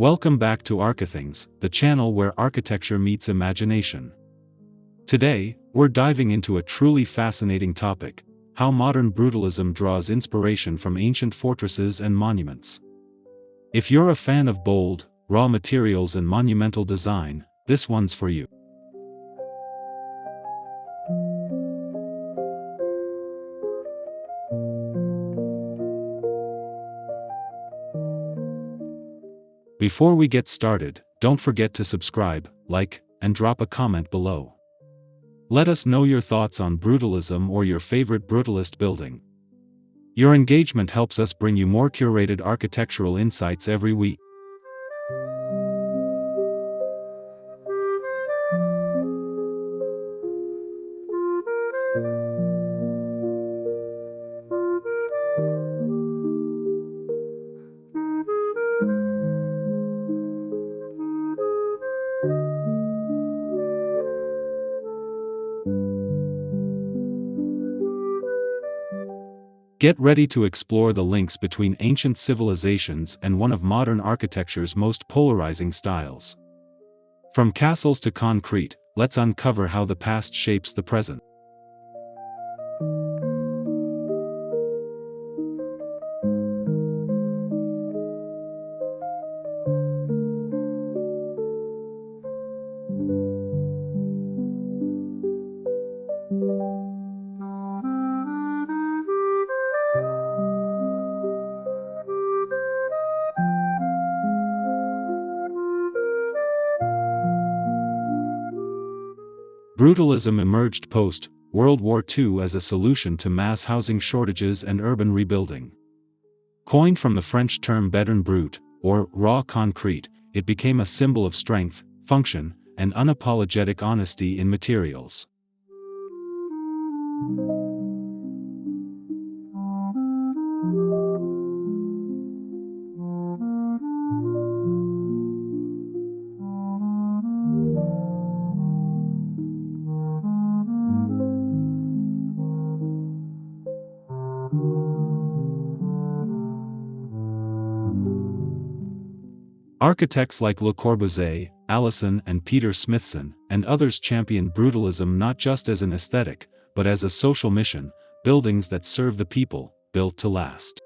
Welcome back to Archithings, the channel where architecture meets imagination. Today, we're diving into a truly fascinating topic: how modern brutalism draws inspiration from ancient fortresses and monuments. If you're a fan of bold, raw materials and monumental design, this one's for you. Before we get started, don't forget to subscribe, like, and drop a comment below. Let us know your thoughts on brutalism or your favorite brutalist building. Your engagement helps us bring you more curated architectural insights every week. Get ready to explore the links between ancient civilizations and one of modern architecture's most polarizing styles. From castles to concrete, let's uncover how the past shapes the present. Brutalism emerged post-World War II as a solution to mass housing shortages and urban rebuilding. Coined from the French term béton brut, or raw concrete, it became a symbol of strength, function, and unapologetic honesty in materials. Architects like Le Corbusier, Allison and Peter Smithson, and others championed brutalism not just as an aesthetic, but as a social mission: buildings that serve the people, built to last.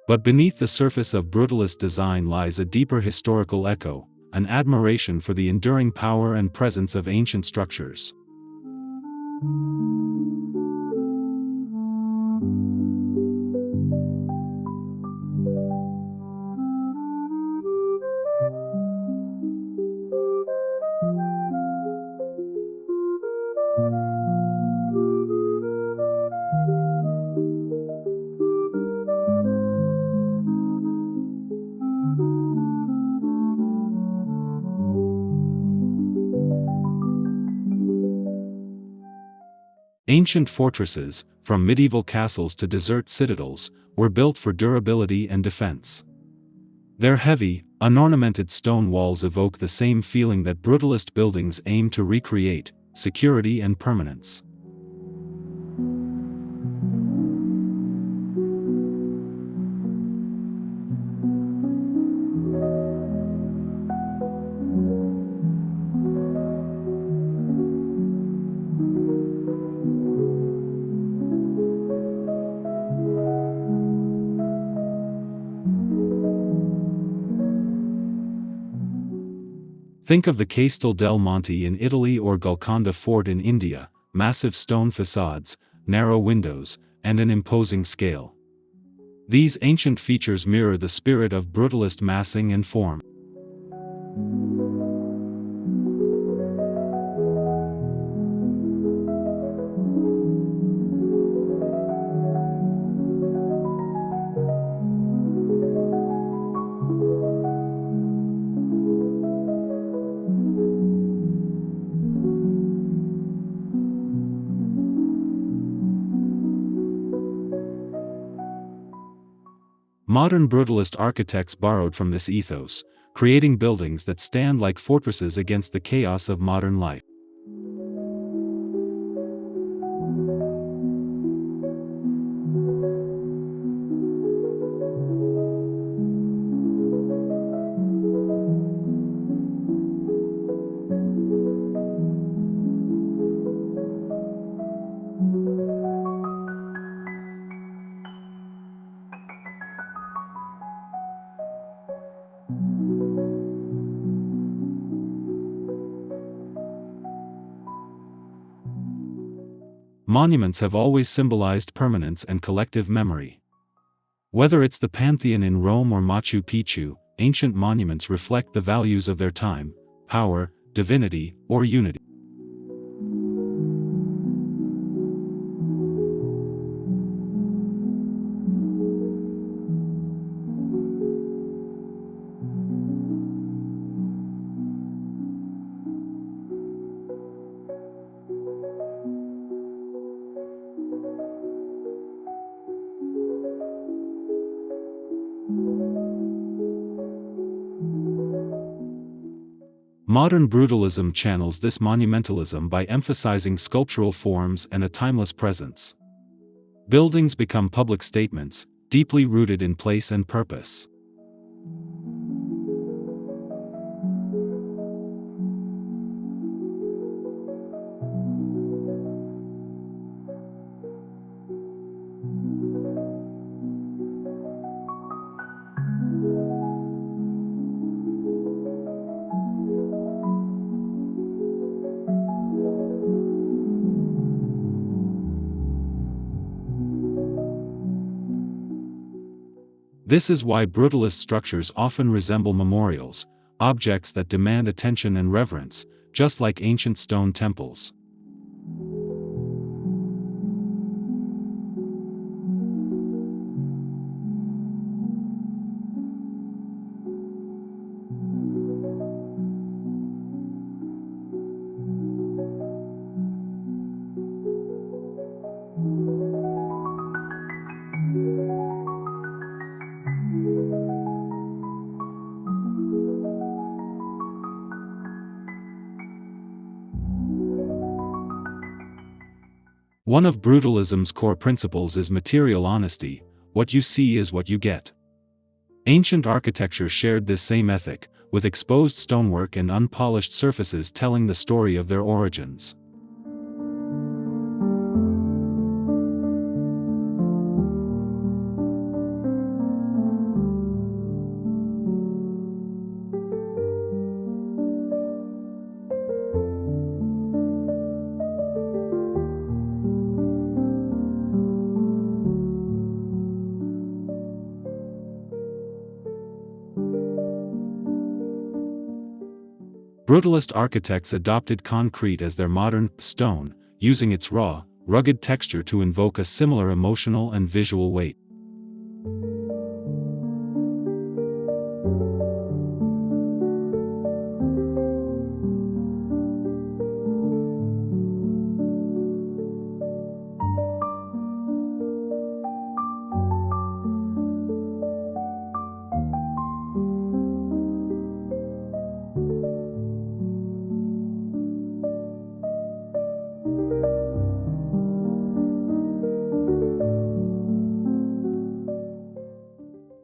But beneath the surface of brutalist design lies a deeper historical echo, an admiration for the enduring power and presence of ancient structures. Ancient fortresses, from medieval castles to desert citadels, were built for durability and defense. Their heavy, unornamented stone walls evoke the same feeling that brutalist buildings aim to recreate: security and permanence. Think of the Castel del Monte in Italy or Golconda Fort in India: massive stone facades, narrow windows, and an imposing scale. These ancient features mirror the spirit of brutalist massing and form. Modern brutalist architects borrowed from this ethos, creating buildings that stand like fortresses against the chaos of modern life. Monuments have always symbolized permanence and collective memory. Whether it's the Pantheon in Rome or Machu Picchu, ancient monuments reflect the values of their time: power, divinity, or unity. Modern brutalism channels this monumentalism by emphasizing sculptural forms and a timeless presence. Buildings become public statements, deeply rooted in place and purpose. This is why brutalist structures often resemble memorials, objects that demand attention and reverence, just like ancient stone temples. One of brutalism's core principles is material honesty: what you see is what you get. Ancient architecture shared this same ethic, with exposed stonework and unpolished surfaces telling the story of their origins. Brutalist architects adopted concrete as their modern stone, using its raw, rugged texture to invoke a similar emotional and visual weight.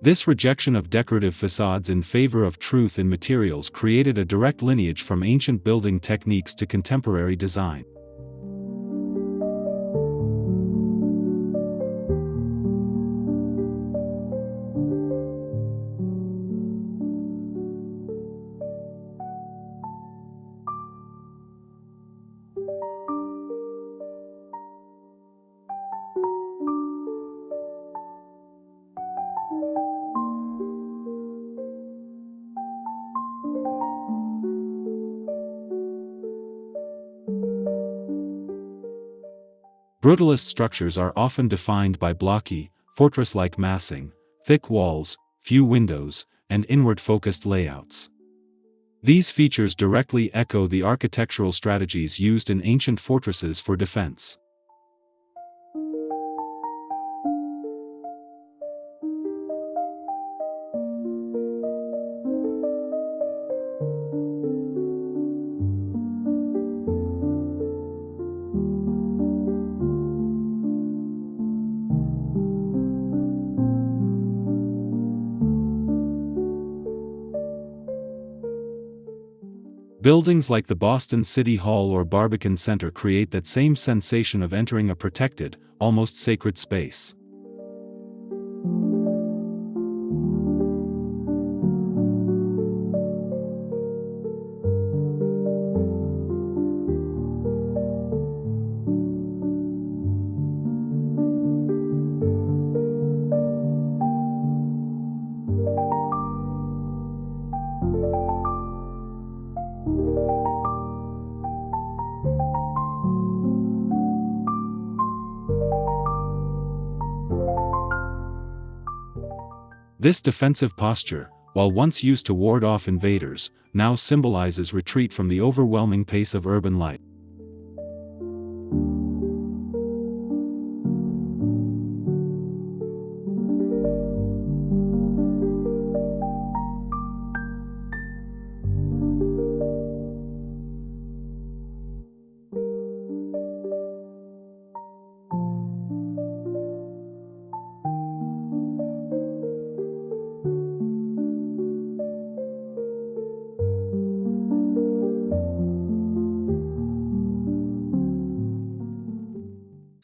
This rejection of decorative facades in favor of truth in materials created a direct lineage from ancient building techniques to contemporary design. Brutalist structures are often defined by blocky, fortress-like massing, thick walls, few windows, and inward-focused layouts. These features directly echo the architectural strategies used in ancient fortresses for defense. Buildings like the Boston City Hall or Barbican Center create that same sensation of entering a protected, almost sacred space. This defensive posture, while once used to ward off invaders, now symbolizes retreat from the overwhelming pace of urban life.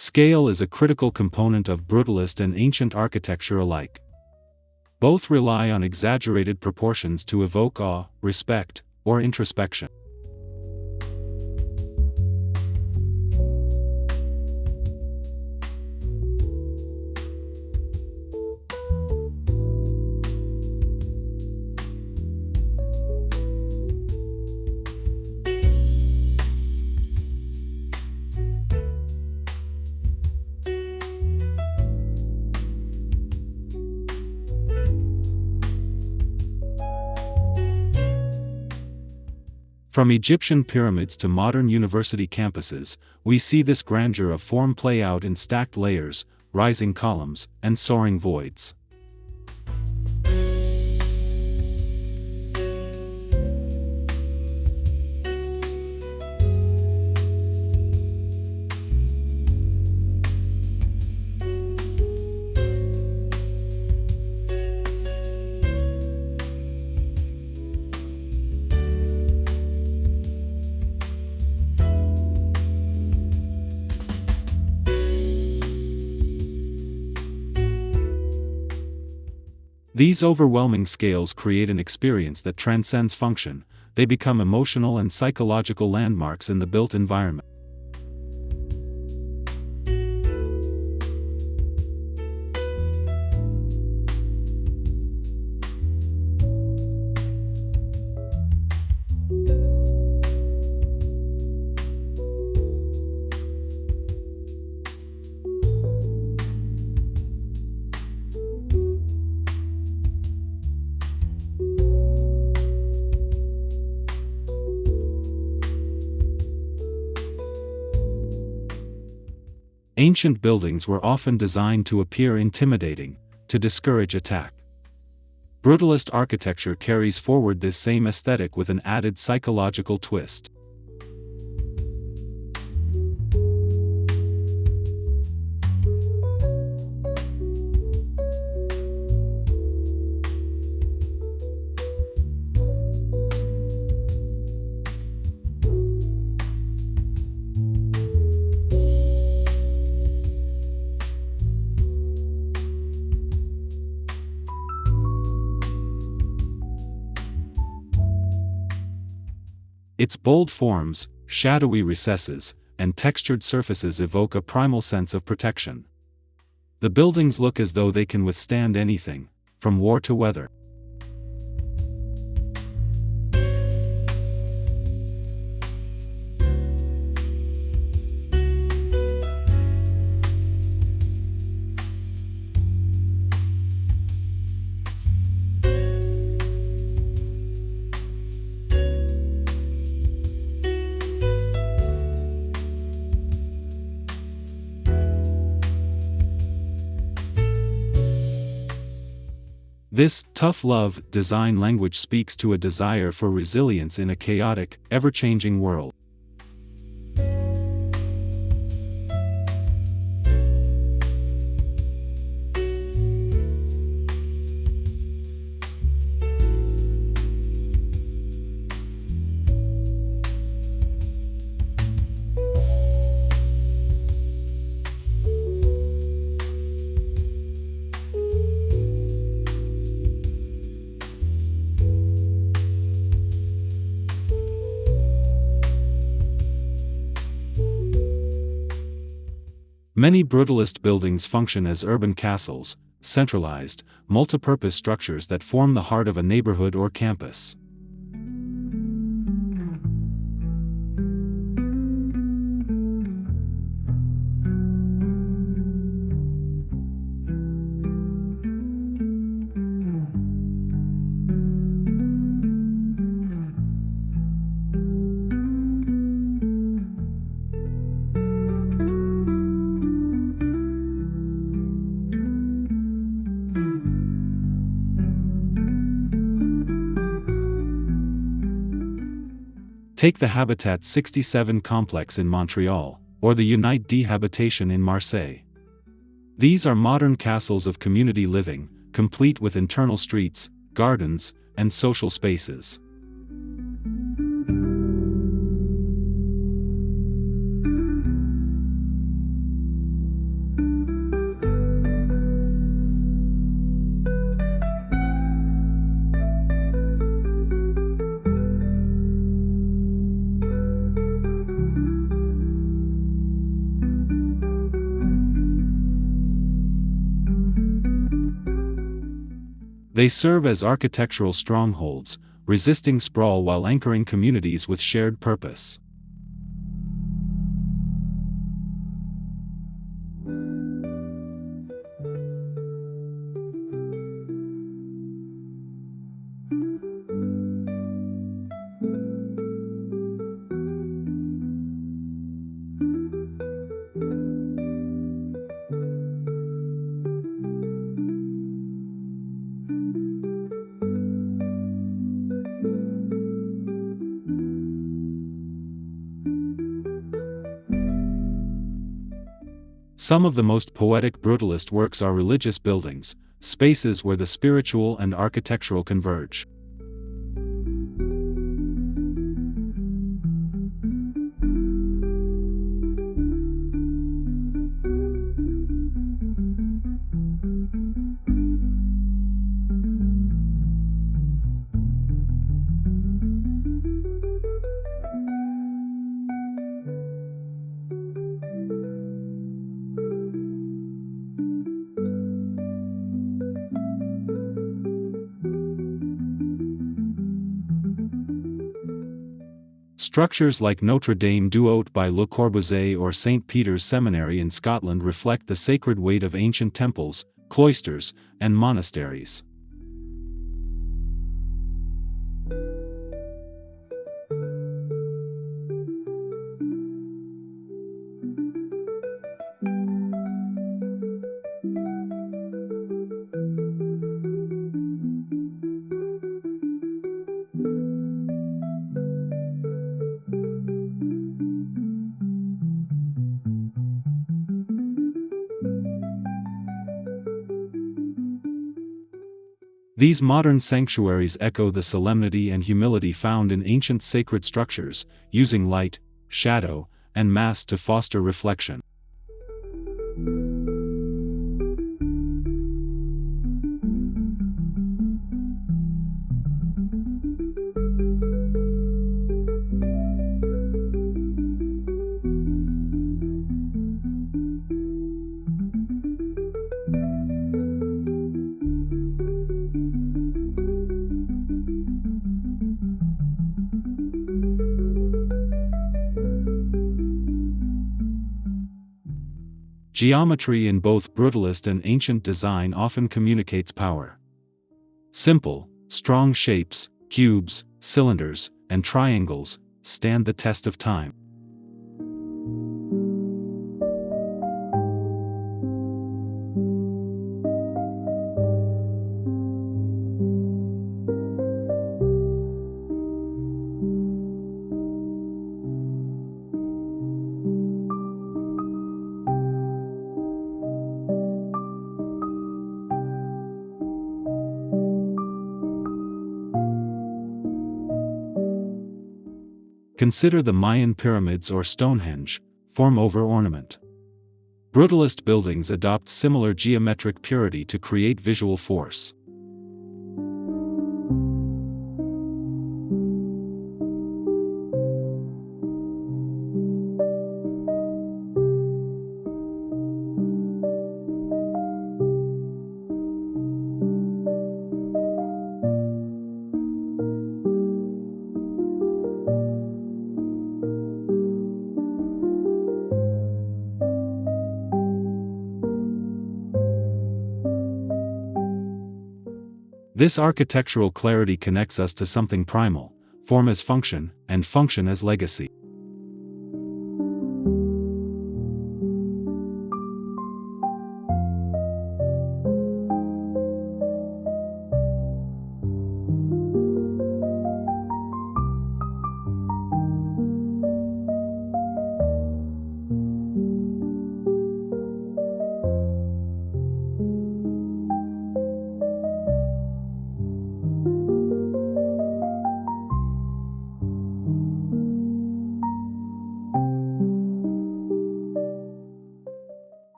Scale is a critical component of brutalist and ancient architecture alike. Both rely on exaggerated proportions to evoke awe, respect, or introspection. From Egyptian pyramids to modern university campuses, we see this grandeur of form play out in stacked layers, rising columns, and soaring voids. These overwhelming scales create an experience that transcends function. They become emotional and psychological landmarks in the built environment. Ancient buildings were often designed to appear intimidating, to discourage attack. Brutalist architecture carries forward this same aesthetic with an added psychological twist. Its bold forms, shadowy recesses, and textured surfaces evoke a primal sense of protection. The buildings look as though they can withstand anything, from war to weather. This tough love design language speaks to a desire for resilience in a chaotic, ever-changing world. Many brutalist buildings function as urban castles, centralized, multipurpose structures that form the heart of a neighborhood or campus. Take the Habitat 67 complex in Montreal, or the Unite D habitation in Marseille. These are modern castles of community living, complete with internal streets, gardens, and social spaces. They serve as architectural strongholds, resisting sprawl while anchoring communities with shared purpose. Some of the most poetic brutalist works are religious buildings, spaces where the spiritual and architectural converge. Structures like Notre Dame du Haut by Le Corbusier or St. Peter's Seminary in Scotland reflect the sacred weight of ancient temples, cloisters, and monasteries. These modern sanctuaries echo the solemnity and humility found in ancient sacred structures, using light, shadow, and mass to foster reflection. Geometry in both brutalist and ancient design often communicates power. Simple, strong shapes, cubes, cylinders, and triangles, stand the test of time. Consider the Mayan pyramids or Stonehenge, form over ornament. Brutalist buildings adopt similar geometric purity to create visual force. This architectural clarity connects us to something primal: form as function, and function as legacy.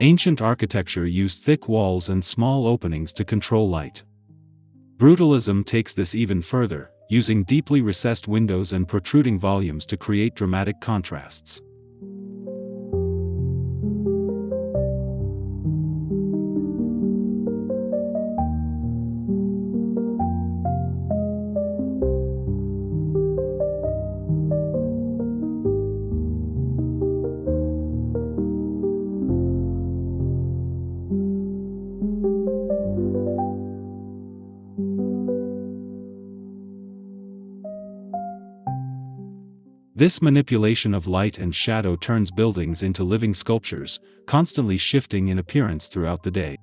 Ancient architecture used thick walls and small openings to control light. Brutalism takes this even further, using deeply recessed windows and protruding volumes to create dramatic contrasts. This manipulation of light and shadow turns buildings into living sculptures, constantly shifting in appearance throughout the day.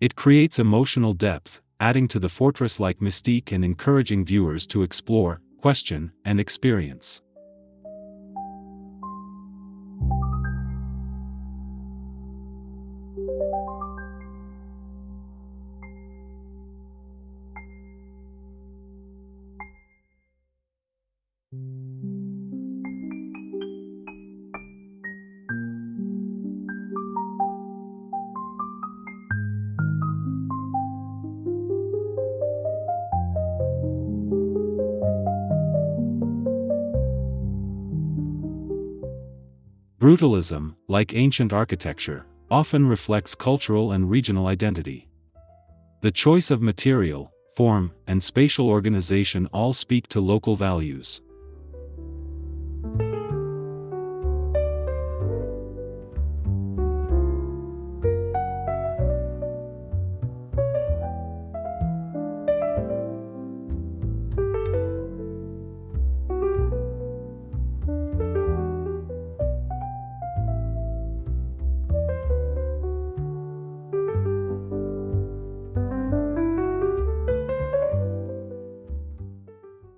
It creates emotional depth, adding to the fortress-like mystique and encouraging viewers to explore, question, and experience. Brutalism, like ancient architecture, often reflects cultural and regional identity. The choice of material, form, and spatial organization all speak to local values.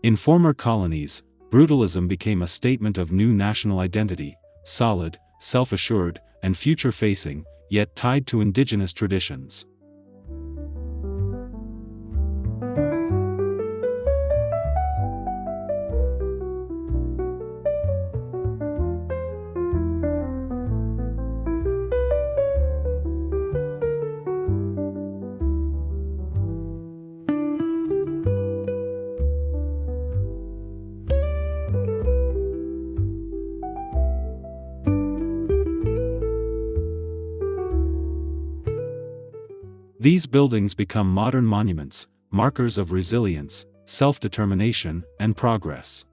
In former colonies, brutalism became a statement of new national identity, solid, self-assured, and future-facing, yet tied to indigenous traditions. These buildings become modern monuments, markers of resilience, self-determination, and progress.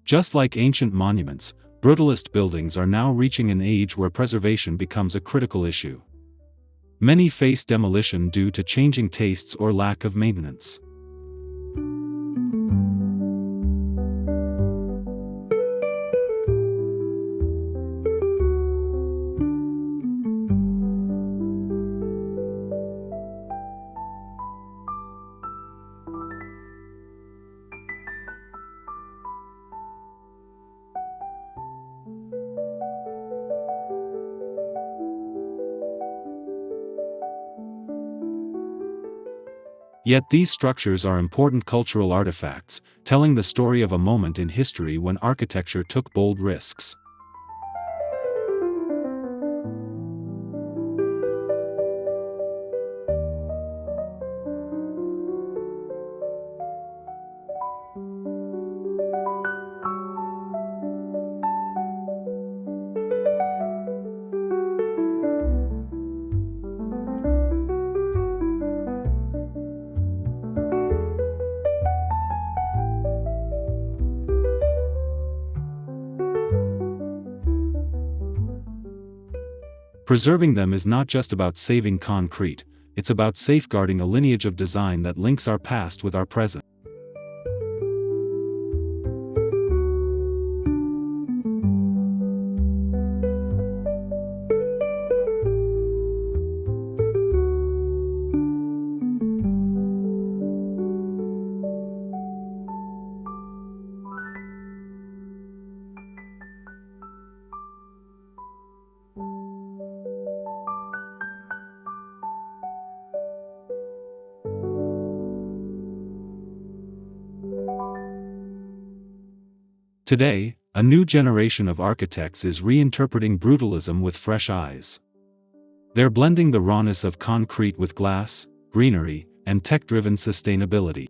Just like ancient monuments, brutalist buildings are now reaching an age where preservation becomes a critical issue. Many face demolition due to changing tastes or lack of maintenance. Yet these structures are important cultural artifacts, telling the story of a moment in history when architecture took bold risks. Preserving them is not just about saving concrete, it's about safeguarding a lineage of design that links our past with our present. Today, a new generation of architects is reinterpreting brutalism with fresh eyes. They're blending the rawness of concrete with glass, greenery, and tech-driven sustainability.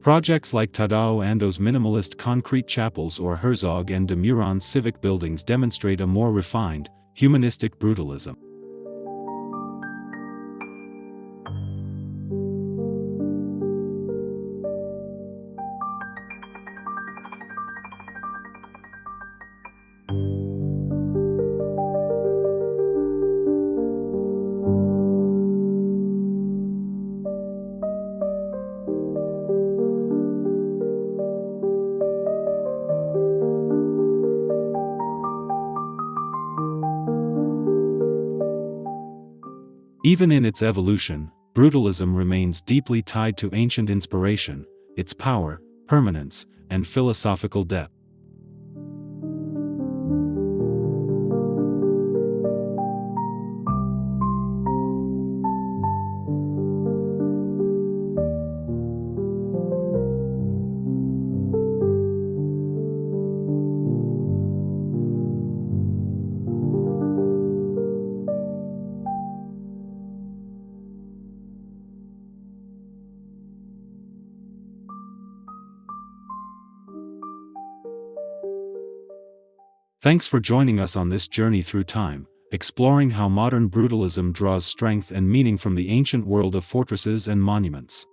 Projects like Tadao Ando's minimalist concrete chapels or Herzog and de Meuron's civic buildings demonstrate a more refined, humanistic brutalism. Even in its evolution, brutalism remains deeply tied to ancient inspiration, its power, permanence, and philosophical depth. Thanks for joining us on this journey through time, exploring how modern brutalism draws strength and meaning from the ancient world of fortresses and monuments.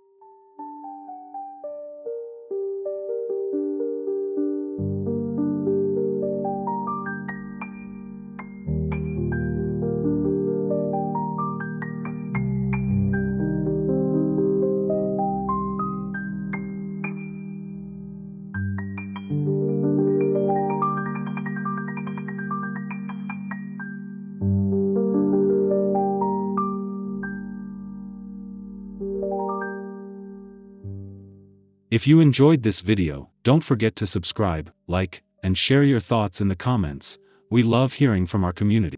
If you enjoyed this video, don't forget to subscribe, like, and share your thoughts in the comments. We love hearing from our community.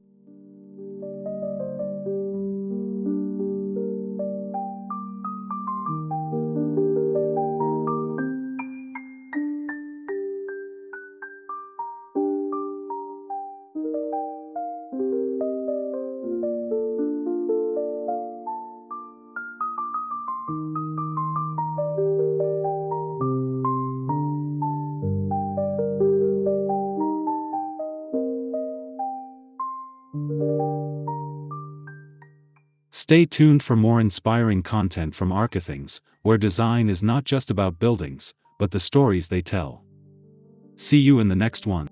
Stay tuned for more inspiring content from Archithings, where design is not just about buildings, but the stories they tell. See you in the next one.